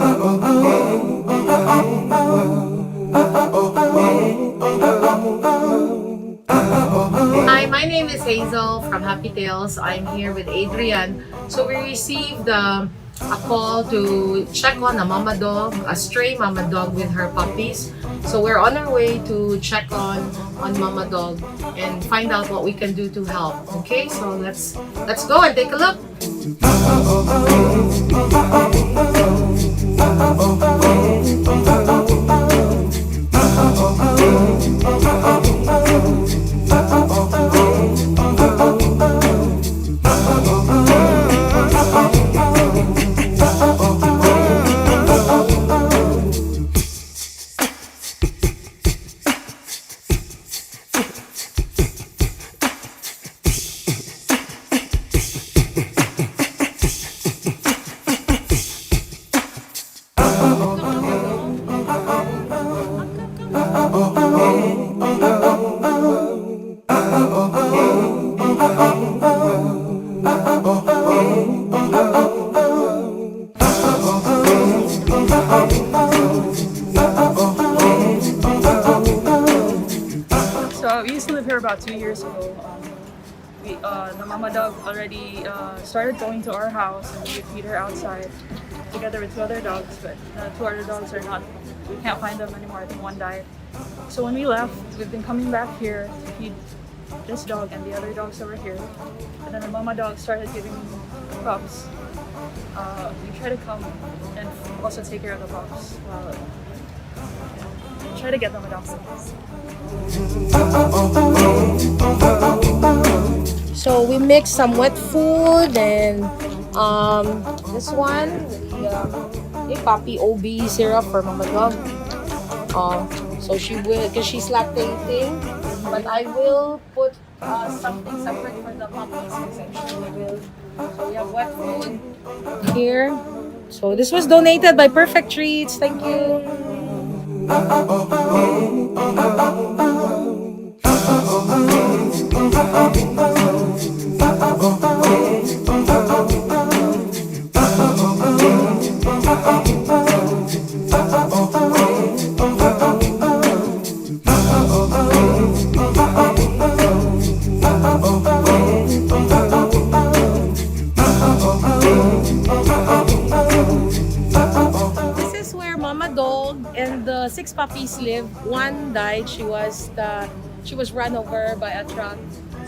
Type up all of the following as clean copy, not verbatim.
Hi, my name is Hazel from Happy Tales. I'm here with Adrian. So we received a call to check on a mama dog, a stray mama dog with her puppies. So we're on our way to check on mama dog and find out what we can do to help. Okay, so let's go and take a look. So we used to live here about 2 years ago. The mama dog already started going to our house, and we would feed her outside together with two other dogs. But the two other dogs are not. We can't find them anymore. I think one died. So when we left, we've been coming back here to feed this dog and the other dogs over here. And then the mama dog started giving pups. We try to come and also take care of the pups. Try to get them adopted. So we mixed some wet food and this one, the puppy OB syrup for mama dog. So she will, because she's lactating, but I will put something separate for the puppies because I'm sure they will. So we have wet food here. So this was donated by Perfect Treats. Thank you. This is where Mama Dog and the 6 puppies live. One died. She was run over by a truck.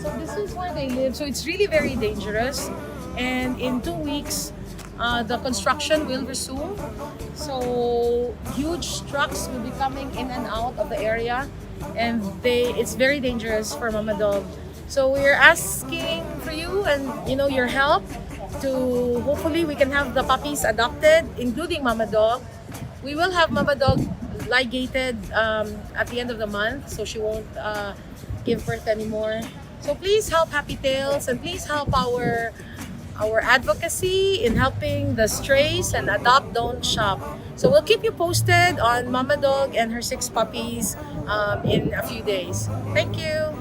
So this is where they live. So it's really very dangerous. And in 2 weeks, the construction will resume. So huge trucks will be coming in and out of the area, and it's very dangerous for Mama Dog. So we're asking for you and your help to hopefully we can have the puppies adopted, including Mama Dog. We will have Mama Dog ligated at the end of the month, so she won't give birth anymore. So please help Happy Tales and please help our advocacy in helping the strays and adopt, don't shop. So we'll keep you posted on Mama Dog and her 6 puppies in a few days. Thank you.